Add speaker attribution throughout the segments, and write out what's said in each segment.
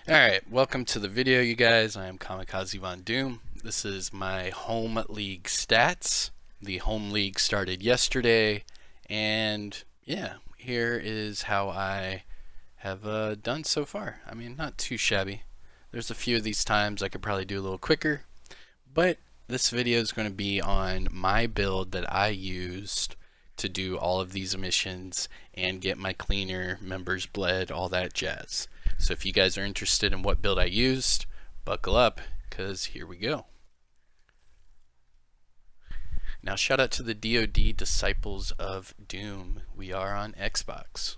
Speaker 1: Alright, welcome to the video, you guys. I am Kamikazevondoom. This is my home league stats. The home league started yesterday, and yeah, here is how I have done so far. I mean, not too shabby. There's a few of these times I could probably do a little quicker, but this video is going to be on my build that I used to do all of these missions and get my cleaner, members bled, all that jazz. So if you guys are interested in what build I used, buckle up, because here we go. Now shout out to the DoD Disciples of Doom. We are on Xbox.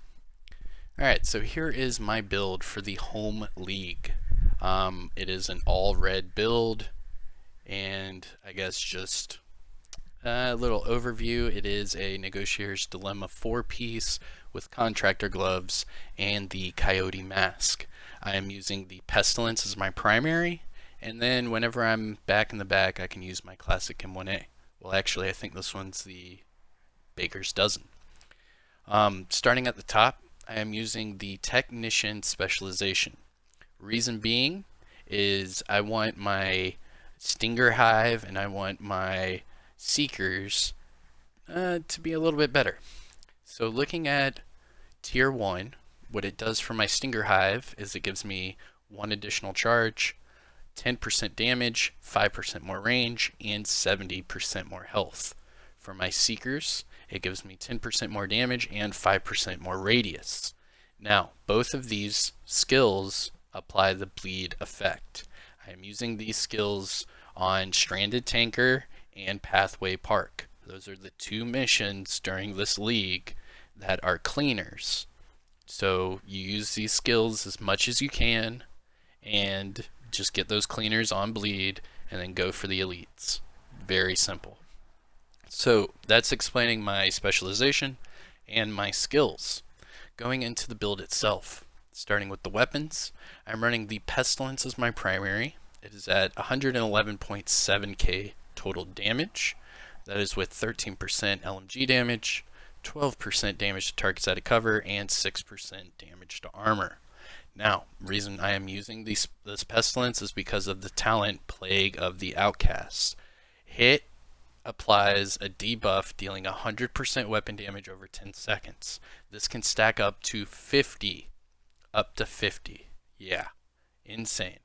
Speaker 1: Alright, so here is my build for the home league. It is an all red build, and I guess just a little overview. It is a Negotiator's Dilemma 4-piece with contractor gloves and the coyote mask. I am using the Pestilence as my primary, and then whenever I'm back in the back I can use my classic M1A. Well, actually I think this one's the Baker's Dozen. Starting at the top, I am using the Technician specialization. Reason being is I want my Stinger Hive and I want my Seekers to be a little bit better. So looking at tier 1, what it does for my Stinger Hive is it gives me 1 additional charge, 10% damage, 5% more range, and 70% more health. For my Seekers, it gives me 10% more damage and 5% more radius. Now, both of these skills apply the bleed effect. I am using these skills on Stranded Tanker and Pathway Park. Those are the 2 missions during this league that are cleaners. So you use these skills as much as you can and just get those cleaners on bleed and then go for the elites. Very simple. So that's explaining my specialization and my skills. Going into the build itself, starting with the weapons, I'm running the Pestilence as my primary. It is at 111.7k total damage. That is with 13% LMG damage, 12% damage to targets out of cover, and 6% damage to armor. Now, reason I am using this Pestilence is because of the talent Plague of the Outcasts. Hit applies a debuff dealing 100% weapon damage over 10 seconds. This can stack up to 50. Up to 50. Yeah, insane.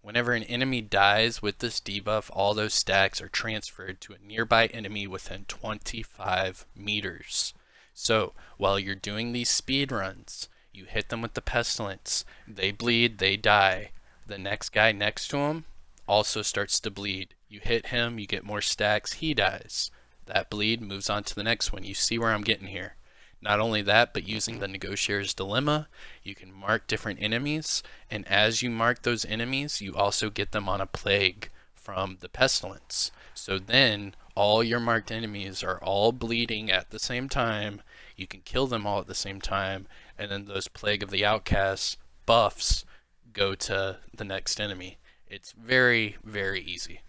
Speaker 1: Whenever an enemy dies with this debuff, all those stacks are transferred to a nearby enemy within 25 meters. So, while you're doing these speed runs, you hit them with the Pestilence, they bleed, they die. The next guy next to him also starts to bleed. You hit him, you get more stacks, he dies. That bleed moves on to the next one. You see where I'm getting here. Not only that, but using the Negotiator's Dilemma, you can mark different enemies, and as you mark those enemies, you also get them on a plague from the Pestilence. So then, all your marked enemies are all bleeding at the same time, you can kill them all at the same time, and then those Plague of the Outcasts buffs go to the next enemy. It's very, very easy.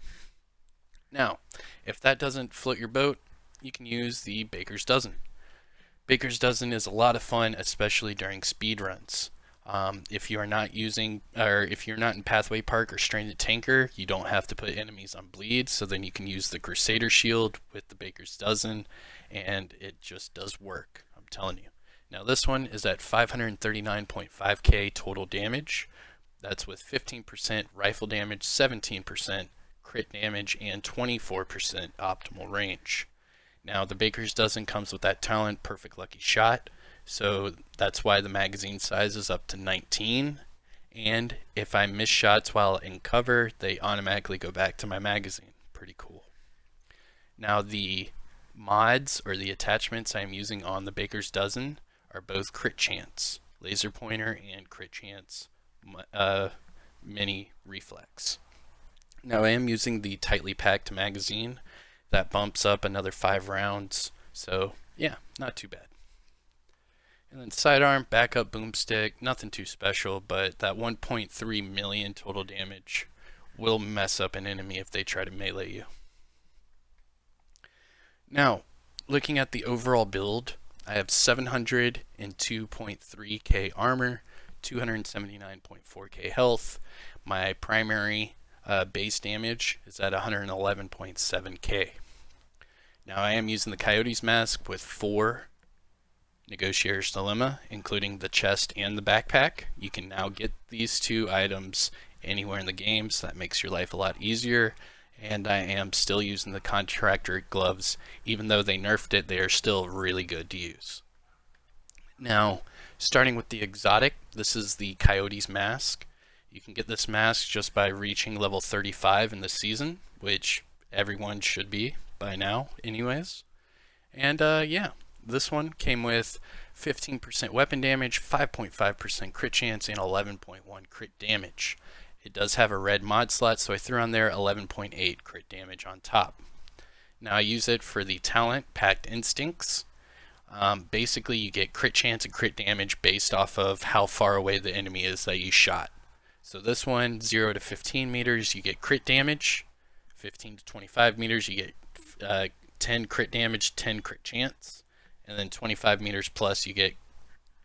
Speaker 1: Now, if that doesn't float your boat, you can use the Baker's Dozen. Baker's Dozen is a lot of fun, especially during speed runs. If you are not using, or if you're not in Pathway Park or Stranded Tanker, you don't have to put enemies on bleed, so then you can use the Crusader Shield with the Baker's Dozen, and it just does work, I'm telling you. Now this one is at 539.5k total damage. That's with 15% rifle damage, 17% crit damage, and 24% optimal range. Now the Baker's Dozen comes with that talent, Perfect Lucky Shot, so that's why the magazine size is up to 19, and if I miss shots while in cover, they automatically go back to my magazine. Pretty cool. Now the mods, or the attachments I'm using on the Baker's Dozen, are both crit chance, laser pointer, and crit chance mini reflex. Now I am using the tightly packed magazine. That bumps up another 5 rounds, so yeah, not too bad. And then sidearm, backup boomstick, nothing too special, but that 1.3 million total damage will mess up an enemy if they try to melee you. Now, looking at the overall build, I have 702.3k armor, 279.4k health. My primary base damage is at 111.7k. Now I am using the Coyote's Mask with 4 Negotiator's Dilemma, including the chest and the backpack. You can now get these 2 items anywhere in the game, so that makes your life a lot easier. And I am still using the Contractor gloves. Even though they nerfed it, they are still really good to use. Now, starting with the exotic, this is the Coyote's Mask. You can get this mask just by reaching level 35 in the season, which everyone should be by now anyways. And yeah, this one came with 15% weapon damage, 5.5% crit chance, and 11.1 crit damage. It does have a red mod slot, so I threw on there 11.8 crit damage on top. Now I use it for the talent Packed Instincts. Basically you get crit chance and crit damage based off of how far away the enemy is that you shot. So this one, 0 to 15 meters, you get crit damage. 15 to 25 meters, you get 10 crit damage, 10 crit chance. And then 25 meters plus, you get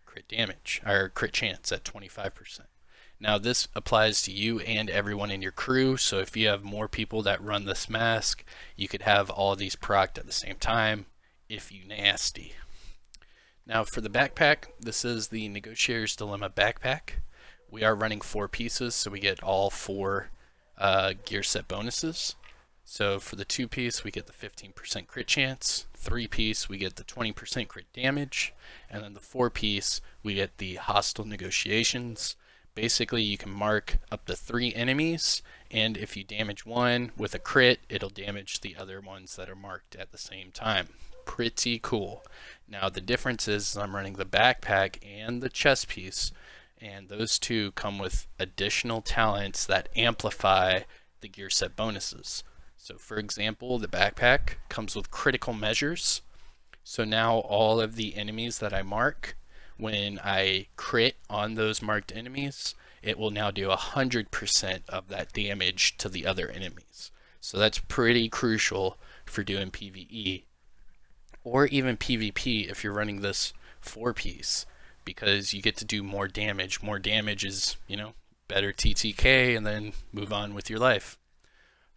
Speaker 1: crit damage, or crit chance at 25%. Now this applies to you and everyone in your crew, so if you have more people that run this mask, you could have all of these procced at the same time, if you nasty. Now for the backpack, this is the Negotiator's Dilemma backpack. We are running 4 pieces, so we get all 4 gear set bonuses. So for the 2-piece, we get the 15% crit chance. 3-piece, we get the 20% crit damage. And then the 4-piece, we get the hostile negotiations. Basically, you can mark up to 3 enemies, and if you damage one with a crit, it'll damage the other ones that are marked at the same time. Pretty cool. Now the difference is I'm running the backpack and the chest piece, and those 2 come with additional talents that amplify the gear set bonuses. So for example, the backpack comes with critical measures. So now all of the enemies that I mark, when I crit on those marked enemies, it will now do 100% of that damage to the other enemies. So that's pretty crucial for doing PvE, or even PvP if you're running this 4-piece, because you get to do more damage. More damage is, you know, better TTK, and then move on with your life.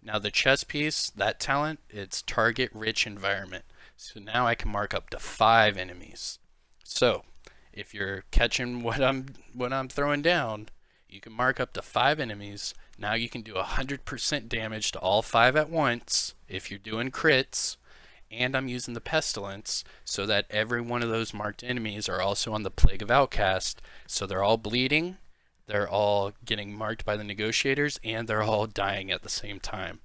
Speaker 1: Now the chest piece, that talent, it's target rich environment. So now I can mark up to 5 enemies. So if you're catching what I'm throwing down, you can mark up to 5 enemies. Now you can do 100% damage to all 5 at once if you're doing crits. And I'm using the Pestilence so that every one of those marked enemies are also on the Plague of Outcast, so they're all bleeding, they're all getting marked by the Negotiators, and they're all dying at the same time.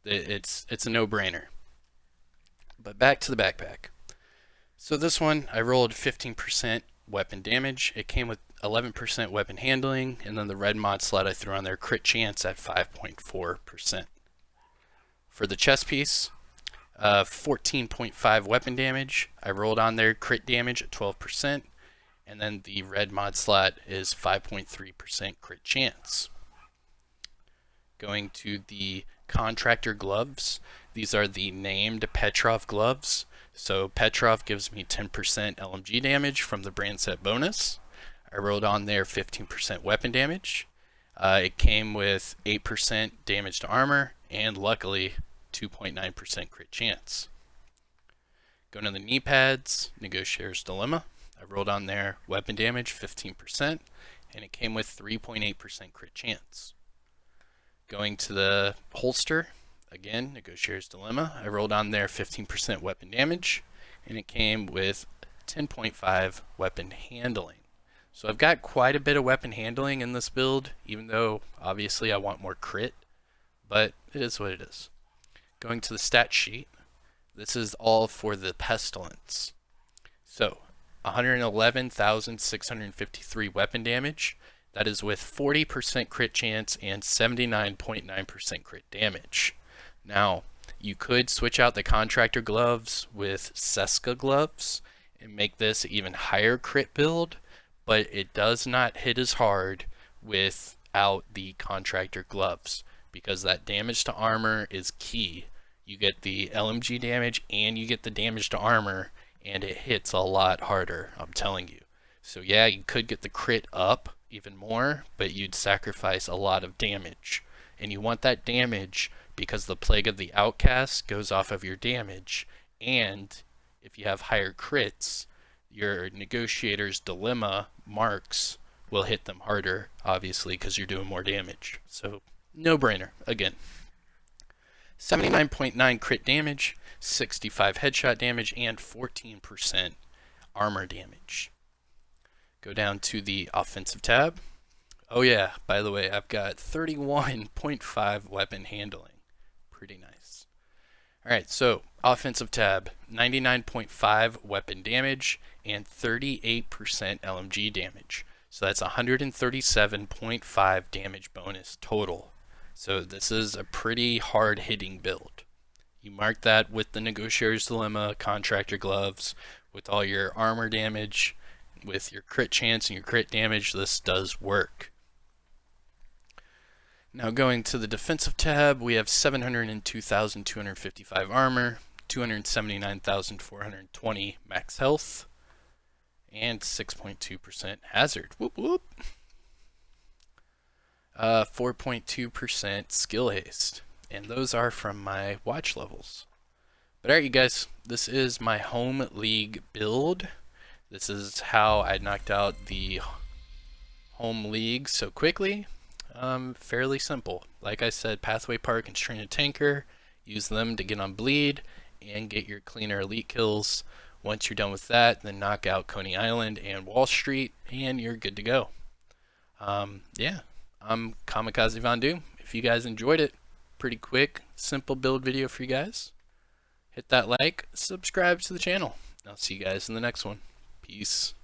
Speaker 1: It's a no-brainer. But back to the backpack. So this one, I rolled 15% weapon damage. It came with 11% weapon handling, and then the red mod slot I threw on there, crit chance at 5.4%. For the chest piece, 14.5 weapon damage. I rolled on there crit damage at 12%, and then the red mod slot is 5.3% crit chance. Going to the Contractor gloves, these are the named Petrov gloves. So Petrov gives me 10% LMG damage from the brand set bonus. I rolled on there 15% weapon damage. It came with 8% damage to armor, and luckily 2.9% crit chance. Going to the knee pads, Negotiator's Dilemma. I rolled on there weapon damage 15%, and it came with 3.8% crit chance. Going to the holster, again, Negotiator's Dilemma. I rolled on there 15% weapon damage, and it came with 10.5 weapon handling. So I've got quite a bit of weapon handling in this build, even though obviously I want more crit, but it is what it is. Going to the stat sheet, this is all for the Pestilence. So 111,653 weapon damage. That is with 40% crit chance and 79.9% crit damage. Now, you could switch out the Contractor gloves with Seska gloves and make this an even higher crit build, but it does not hit as hard without the Contractor gloves, because that damage to armor is key. You get the LMG damage and you get the damage to armor, and it hits a lot harder, I'm telling you. So yeah, you could get the crit up even more, but you'd sacrifice a lot of damage. And you want that damage because the Plague of the Outcast goes off of your damage, and if you have higher crits, your Negotiator's Dilemma marks will hit them harder, obviously, because you're doing more damage. So, no brainer, again. 79.9 crit damage, 65 headshot damage, and 14% armor damage. Go down to the offensive tab. Oh yeah, by the way, I've got 31.5 weapon handling. Pretty nice. Alright, so offensive tab, 99.5 weapon damage and 38% LMG damage. So that's 137.5 damage bonus total. So this is a pretty hard hitting build. You mark that with the Negotiator's Dilemma, Contractor Gloves, with all your armor damage, with your crit chance and your crit damage, this does work. Now going to the defensive tab, we have 702,255 armor, 279,420 max health, and 6.2% hazard. Whoop whoop. 4.2% skill haste. And those are from my watch levels. But alright, you guys, this is my home league build. This is how I knocked out the home league so quickly. Fairly simple. Like I said, Pathway Park and Train a Tanker. Use them to get on bleed and get your cleaner elite kills. Once you're done with that, then knock out Coney Island and Wall Street, and you're good to go. Yeah, I'm Kamikazevondoom. If you guys enjoyed it, pretty quick, simple build video for you guys. Hit that like, subscribe to the channel. I'll see you guys in the next one. Peace.